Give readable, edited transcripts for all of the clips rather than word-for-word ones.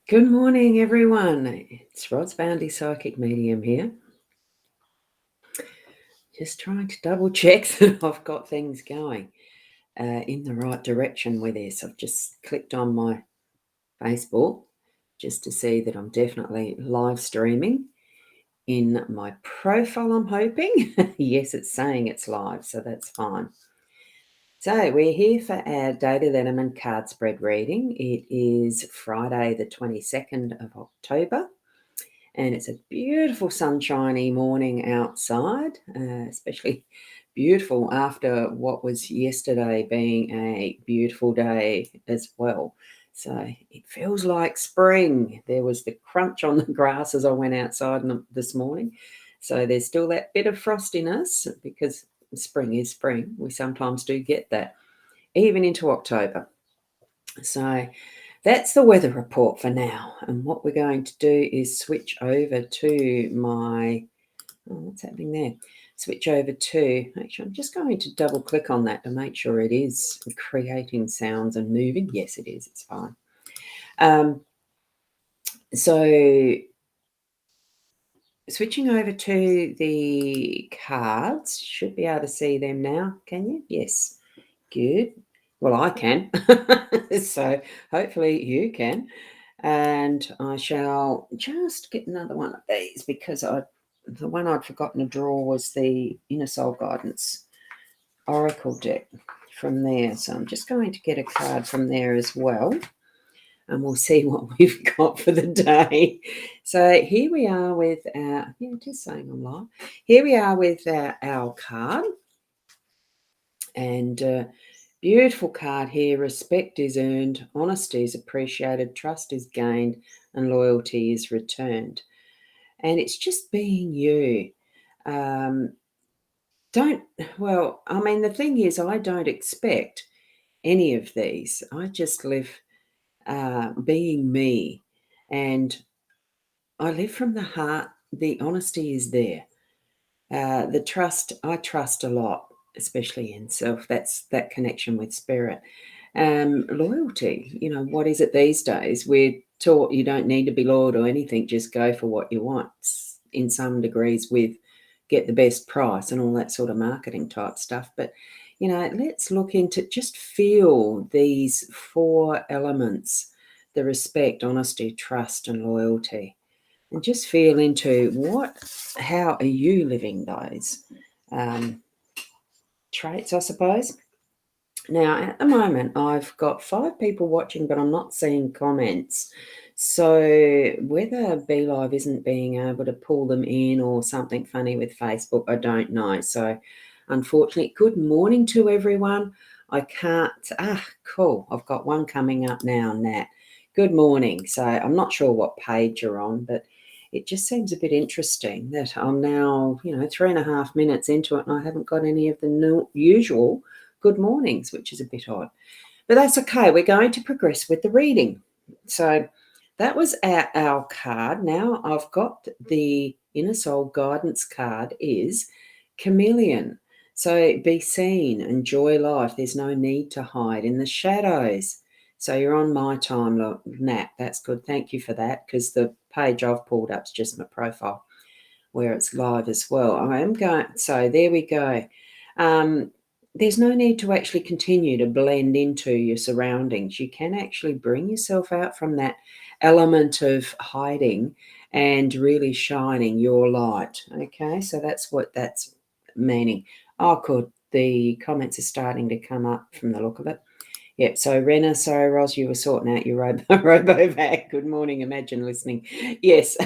Good morning, everyone. It's rosboundy Psychic Medium here. Just trying to double check that I've got things going in the right direction with this. I've just clicked on my Facebook just to see that I'm definitely live streaming in my profile, I'm hoping. Yes, it's saying it's live, so that's fine. So we're here for our daily Lenormand card spread reading. It is Friday the 22nd of October. And it's a beautiful sunshiny morning outside, especially beautiful after what was yesterday being a beautiful day as well. So it feels like spring. There was the crunch on the grass as I went outside this morning. So there's still that bit of frostiness because spring is spring. We sometimes do get that, even into October. So that's the weather report for now. And what we're going to do is switch over to what's happening there? Switch over to, actually, I'm just going to double click on that to make sure it is creating sounds and moving. Yes, it is. It's fine. So switching over to the cards, should be able to see them now. Can you? Yes. Good. Well, I can. So hopefully you can. And I shall just get another one of these because the one I'd forgotten to draw was the Inner Soul Guidance Oracle deck from there. So I'm just going to get a card from there as well. And we'll see what we've got for the day. So here we are with our, it is saying I'm live. Here we are with our card. And beautiful card here. Respect is earned, honesty is appreciated, trust is gained, and loyalty is returned. And it's just being you. The thing is, I don't expect any of these. I just live being me. And I live from the heart. The honesty is there. The trust, I trust a lot, especially in self. That's that connection with spirit. Loyalty, what is it these days? We're taught you don't need to be loyal to anything, just go for what you want in some degrees with get the best price and all that sort of marketing type stuff. But, let's look into, just feel these four elements: the respect, honesty, trust, and loyalty. And just feel into how are you living those traits, I suppose. Now, at the moment, I've got 5 people watching, but I'm not seeing comments. So whether BeLive isn't being able to pull them in or something funny with Facebook, I don't know. So unfortunately, good morning to everyone. I can't, cool. I've got one coming up now, Nat. Good morning. So I'm not sure what page you're on, but it just seems a bit interesting that I'm now, 3.5 minutes into it and I haven't got any of the usual good mornings, which is a bit odd. But that's okay. We're going to progress with the reading. So that was our card. Now I've got the Inner Soul Guidance card is Chameleon. So be seen, enjoy life. There's no need to hide in the shadows. So you're on my time, look, Nat. That's good. Thank you for that, because the page I've pulled up is just my profile where it's live as well. So there we go. There's no need to actually continue to blend into your surroundings. You can actually bring yourself out from that element of hiding and really shining your light. Okay, so that's what that's meaning. Oh, good. The comments are starting to come up from the look of it. Yep. So Rena, sorry, Ros, you were sorting out your RoboVac. Good morning. Imagine listening. Yes.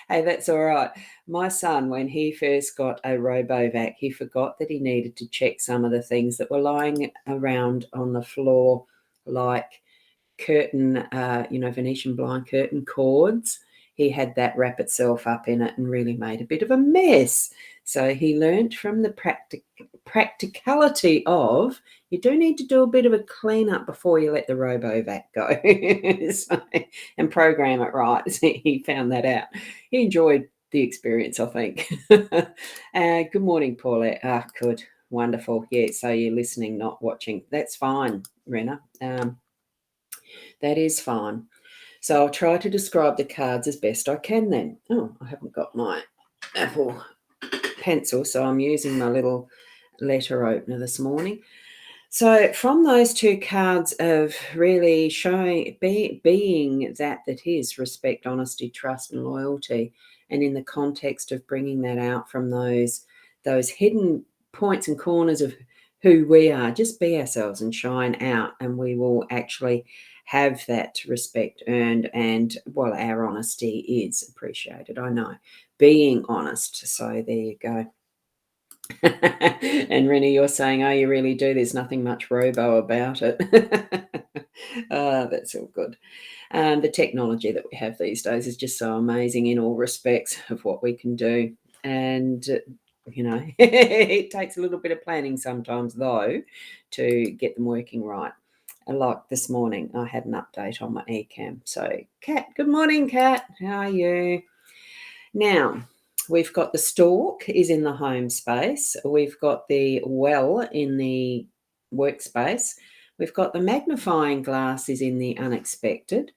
Hey, that's all right. My son, when he first got a RoboVac, he forgot that he needed to check some of the things that were lying around on the floor, like curtain, Venetian blind curtain cords. He had that wrap itself up in it and really made a bit of a mess. So he learnt from the practicality of you do need to do a bit of a clean-up before you let the RoboVac go and program it right. So he found that out. He enjoyed the experience, I think. Good morning, Paulette. Good. Wonderful. Yeah, so you're listening, not watching. That's fine, Rena. That is fine. So I'll try to describe the cards as best I can then. Oh, I haven't got my Apple pencil, so I'm using my little letter opener this morning. So from those two cards of really showing being that is respect, honesty, trust, and loyalty, and in the context of bringing that out from those hidden points and corners of who we are, just be ourselves and shine out, and we will actually have that respect earned, and well, our honesty is appreciated. I know, being honest. So there you go. And Rennie, you're saying, oh, you really do. There's nothing much robo about it. That's all good. The technology that we have these days is just so amazing in all respects of what we can do. And, it takes a little bit of planning sometimes, though, to get them working right. And like this morning, I had an update on my eCam. So, Kat, good morning, Kat. How are you? Now, we've got the stork is in the home space. We've got the well in the workspace. We've got the magnifying glass is in the unexpected.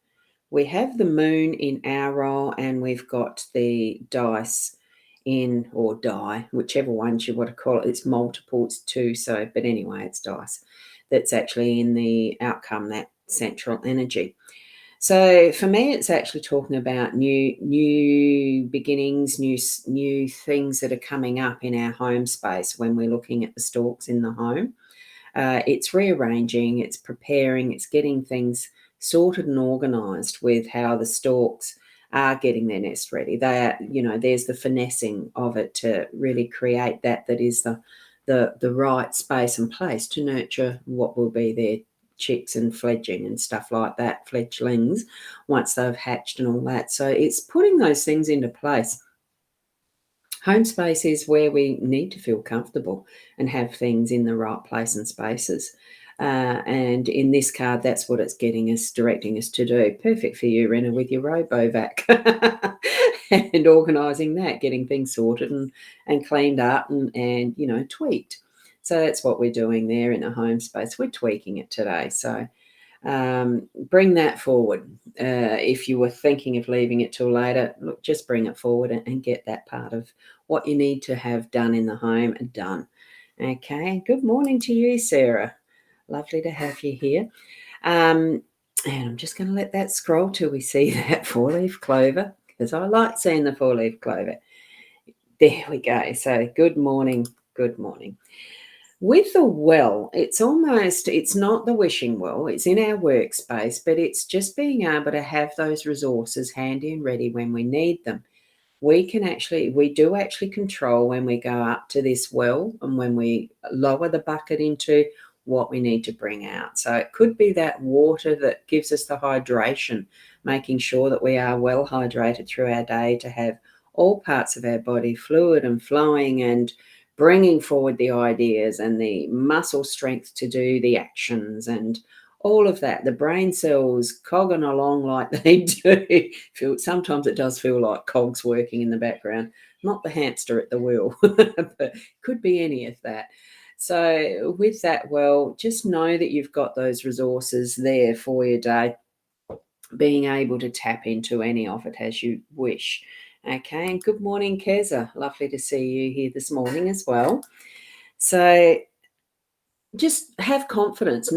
We have the moon in our role, and we've got the dice in, or die, whichever one you want to call it. It's multiple, it's two, so, but anyway, it's dice. That's actually in the outcome, that central energy. So for me, it's actually talking about new beginnings, new things that are coming up in our home space when we're looking at the stalks in the home. It's rearranging, it's preparing, it's getting things sorted and organised with how the stalks are getting their nest ready. They are, there's the finessing of it to really create that is the right space and place to nurture what will be their chicks and fledging and stuff like that, fledglings, once they've hatched and all that. So it's putting those things into place. Home space is where we need to feel comfortable and have things in the right place and spaces. And in this card, that's what it's directing us to do. Perfect for you, Renna, with your RoboVac and organising that, getting things sorted and cleaned up and tweaked. So that's what we're doing there in a home space. We're tweaking it today. So bring that forward. If you were thinking of leaving it till later, look, just bring it forward and get that part of what you need to have done in the home done. Okay, good morning to you, Sarah. Lovely to have you here. And I'm just going to let that scroll till we see that four-leaf clover, because I like seeing the four-leaf clover. There we go. So good morning, good morning. With the well, it's not the wishing well, it's in our workspace, but it's just being able to have those resources handy and ready when we need them. We do actually control when we go up to this well and when we lower the bucket into what we need to bring out. So it could be that water that gives us the hydration, making sure that we are well hydrated through our day to have all parts of our body fluid and flowing and bringing forward the ideas and the muscle strength to do the actions and all of that. The brain cells cogging along like they do. Sometimes it does feel like cogs working in the background, not the hamster at the wheel, but could be any of that. So with that, well, just know that you've got those resources there for your day, being able to tap into any of it as you wish. Okay, and good morning, Keza. Lovely to see you here this morning as well. So just have confidence,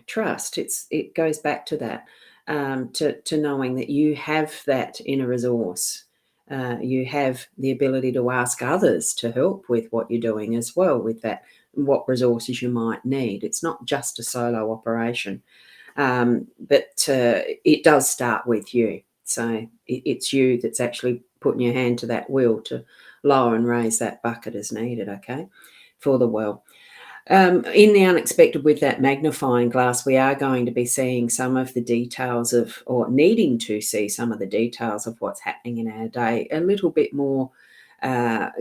trust. It goes back to that, to knowing that you have that inner resource. You have the ability to ask others to help with what you're doing as well, with that, what resources you might need. It's not just a solo operation, but it does start with you. So it's you that's actually putting your hand to that wheel to lower and raise that bucket as needed, okay, for the well. In the unexpected with that magnifying glass, we are going to be seeing some of the details of, or needing to see some of the details of what's happening in our day a little bit more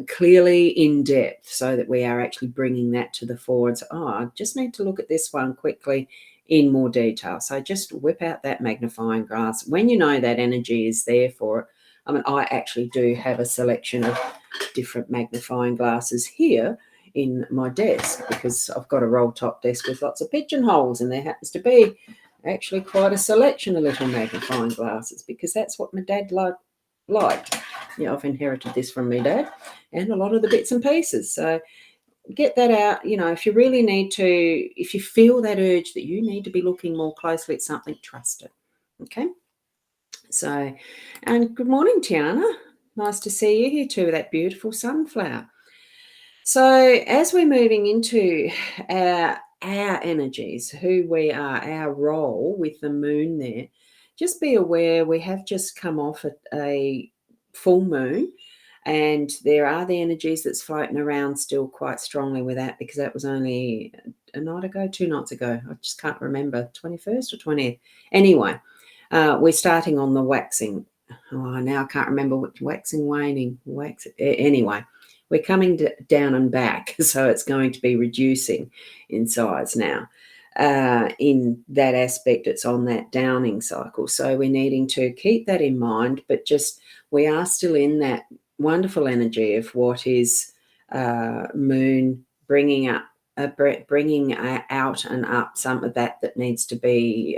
clearly in depth, so that we are actually bringing that to the fore and say, I just need to look at this one quickly in more detail. So just whip out that magnifying glass when you know that energy is there for it. I mean, I actually do have a selection of different magnifying glasses here in my desk, because I've got a roll top desk with lots of pigeonholes, and there happens to be Actually, quite a selection of little magnifying glasses, because that's what my dad liked. Yeah, I've inherited this from my dad and a lot of the bits and pieces. So get that out. If you really need to, if you feel that urge that you need to be looking more closely at something, trust it. Okay. So, and good morning, Tiana. Nice to see you here too with that beautiful sunflower. So, as we're moving into our energies, who we are, our role with the moon there, just be aware we have just come off a full moon, and there are the energies that's floating around still quite strongly with that, because that was only a night ago, 2 nights ago. I just can't remember, 21st or 20th. Anyway, we're starting on the waxing. Oh, now I can't remember what waxing, waning, anyway. We're coming down and back, so it's going to be reducing in size now. In that aspect, it's on that downing cycle. So we're needing to keep that in mind, but just we are still in that wonderful energy of what is moon bringing out and up some of that needs to be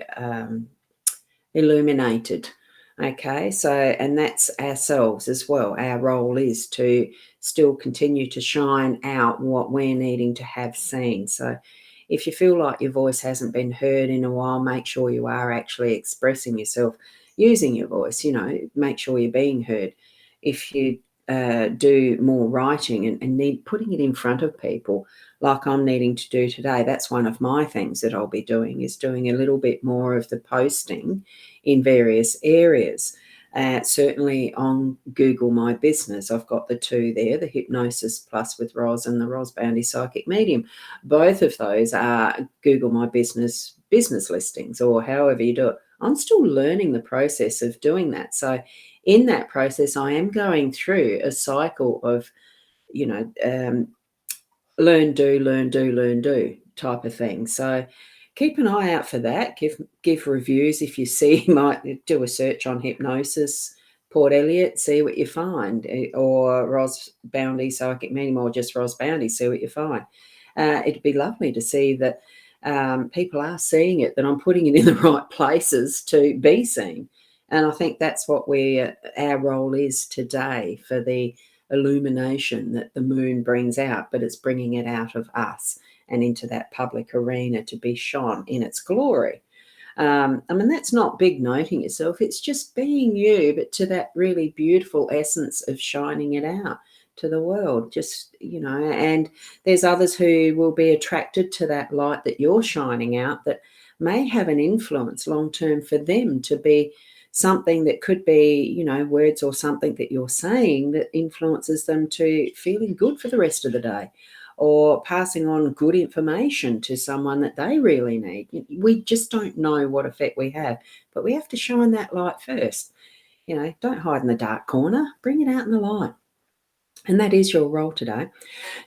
illuminated. Okay, so, and that's ourselves as well. Our role is to still continue to shine out what we're needing to have seen. So if you feel like your voice hasn't been heard in a while, make sure you are actually expressing yourself using your voice. Make sure you're being heard. If you do more writing and need putting it in front of people, like I'm needing to do today, that's one of my things that I'll be doing, is doing a little bit more of the posting in various areas. Certainly on Google My Business, I've got the two there, the Hypnosis Plus with Ros and the rosboundy Psychic Medium. Both of those are Google My Business listings, or however you do it. I'm still learning the process of doing that. So in that process, I am going through a cycle of, learn, do type of thing. So keep an eye out for that. Give reviews if you see. You might do a search on hypnosis, Port Elliot, see what you find, or rosboundy Psychic Medium, or just rosboundy, see what you find. It'd be lovely to see that people are seeing it, that I'm putting it in the right places to be seen. And I think that's what our role is today, for the illumination that the moon brings out, but it's bringing it out of us and into that public arena to be shone in its glory. That's not big noting yourself. It's just being you, but to that really beautiful essence of shining it out to the world. Just, and there's others who will be attracted to that light that you're shining out, that may have an influence long term for them to be something that could be, words or something that you're saying that influences them to feeling good for the rest of the day, or passing on good information to someone that they really need. We just don't know what effect we have, but we have to shine that light first. Don't hide in the dark corner, bring it out in the light. And that is your role today.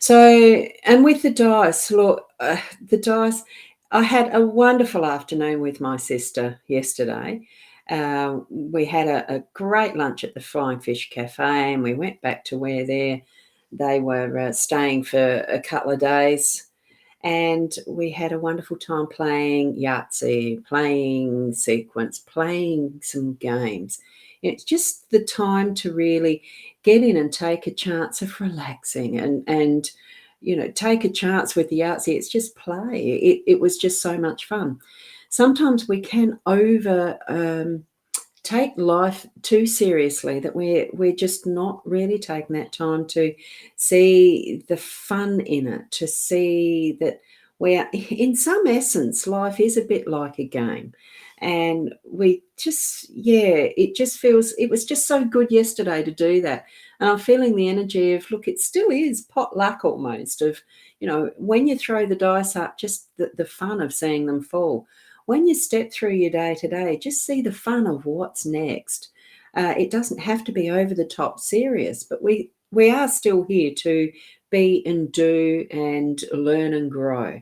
So, and with the dice, look, the dice, I had a wonderful afternoon with my sister yesterday. We had a great lunch at the Flying Fish Cafe, and we went back to where they were staying for a couple of days. And we had a wonderful time playing Yahtzee, playing sequence, playing some games. It's just the time to really get in and take a chance of relaxing and take a chance with the Yahtzee. It's just play. It was just so much fun. Sometimes we can take life too seriously, that we're just not really taking that time to see the fun in it, to see that we're, in some essence, life is a bit like a game. And we just, it was just so good yesterday to do that. And I'm feeling the energy of, look, it still is potluck almost, of, when you throw the dice up, just the fun of seeing them fall. When you step through your day to day, just see the fun of what's next. It doesn't have to be over the top serious, but we are still here to be and do and learn and grow.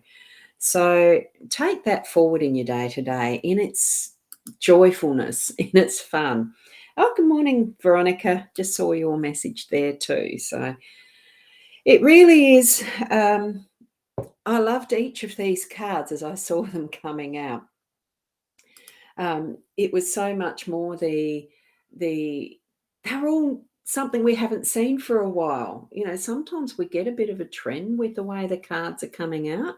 So take that forward in your day to day, in its joyfulness, in its fun. Oh, good morning, Veronica. Just saw your message there too. So it really is. I loved each of these cards as I saw them coming out. It was so much more they're all something we haven't seen for a while. Sometimes we get a bit of a trend with the way the cards are coming out.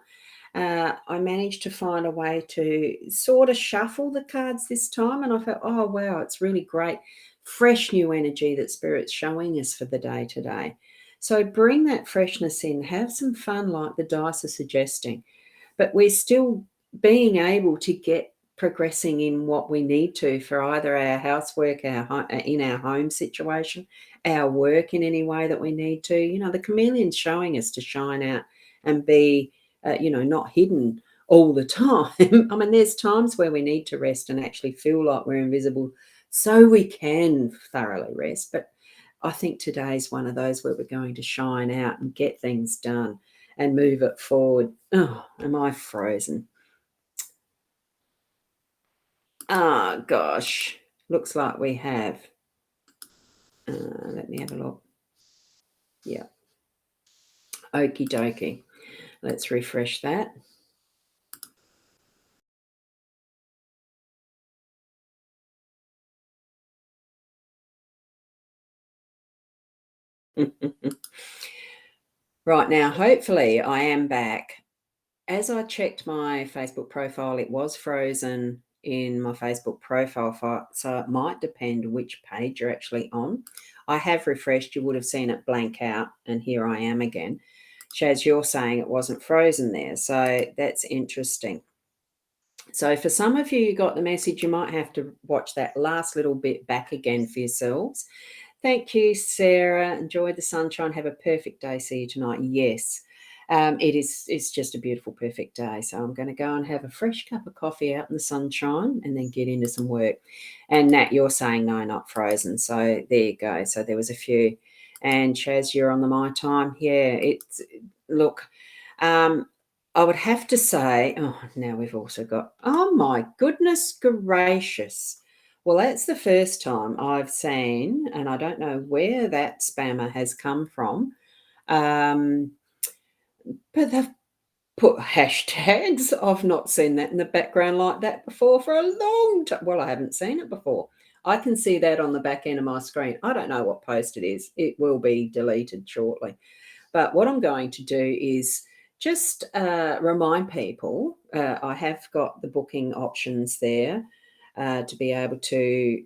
I managed to find a way to sort of shuffle the cards this time, and I felt, oh wow, it's really great, fresh new energy that Spirit's showing us for the day today. So bring that freshness in, have some fun, like the dice are suggesting, but we're still being able to get progressing in what we need to for either our housework, in our home situation, our work in any way that we need to. The chameleon's showing us to shine out and be, not hidden all the time. I mean, there's times where we need to rest and actually feel like we're invisible so we can thoroughly rest. But I think today's one of those where we're going to shine out and get things done and move it forward. Oh, am I frozen? Oh, gosh. Looks like we have. Let me have a look. Yeah. Okie dokie. Let's refresh that. Right now, hopefully I am back. As I checked my Facebook profile, it was frozen in my Facebook profile, so it might depend which page you're actually on. I have refreshed. You would have seen it blank out, and here I am again. Shaz, you're saying it wasn't frozen there, so that's interesting. So for some of you got the message, you might have to watch that last little bit back again for yourselves. Thank you, Sarah. Enjoy the sunshine. Have a perfect day. See you tonight. Yes, it's just a beautiful, perfect day. So I'm going to go and have a fresh cup of coffee out in the sunshine and then get into some work. And Nat, you're saying no, not frozen. So there you go. So there was a few. And Chaz, you're on the my time. Yeah, look. I would have to say, oh, now we've also got, oh my goodness gracious. Well, that's the first time I've seen, and I don't know where that spammer has come from, but they've put hashtags. I've not seen that in the background like that before for a long time. Well, I haven't seen it before. I can see that on the back end of my screen. I don't know what post it is. It will be deleted shortly. But what I'm going to do is just remind people, I have got the booking options there to be able to.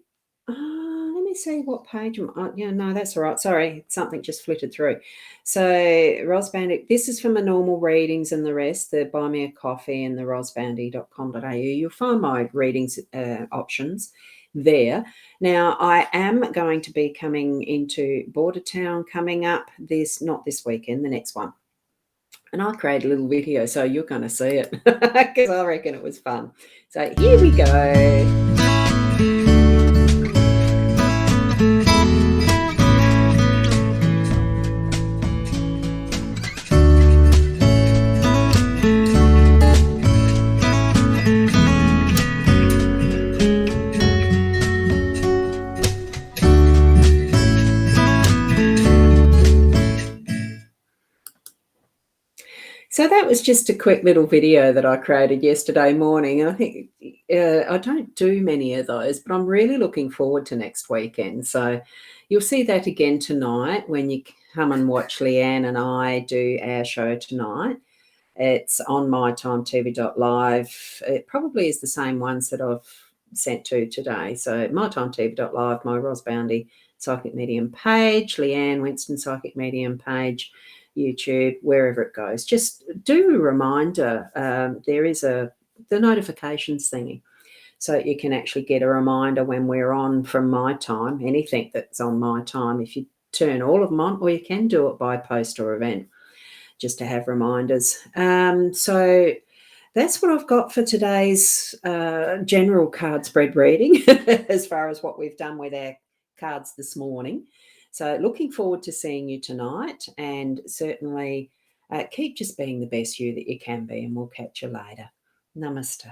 Let me see what page. Yeah, no, that's all right. Sorry, something just flitted through. So, rosboundy, this is for my normal readings and the rest, the Buy Me a Coffee and the rosboundy.com.au. You'll find my readings options there. Now, I am going to be coming into Bordertown coming up not this weekend, the next one. And I created a little video, so you're going to see it because I reckon it was fun. So here we go. So that was just a quick little video that I created yesterday morning. And I think I don't do many of those, but I'm really looking forward to next weekend. So you'll see that again tonight when you come and watch Leanne and I do our show tonight. It's on mytimetv.live. It probably is the same ones that I've sent to today. So mytimetv.live, my Rosboundy Psychic Medium page, Leanne Winston Psychic Medium page, YouTube, wherever it goes. Just do a reminder. There is the notifications thingy. So you can actually get a reminder when we're on from my time, anything that's on my time, if you turn all of them on, or you can do it by post or event just to have reminders. So that's what I've got for today's general card spread reading as far as what we've done with our cards this morning. So looking forward to seeing you tonight, and certainly keep just being the best you that you can be, and we'll catch you later. Namaste.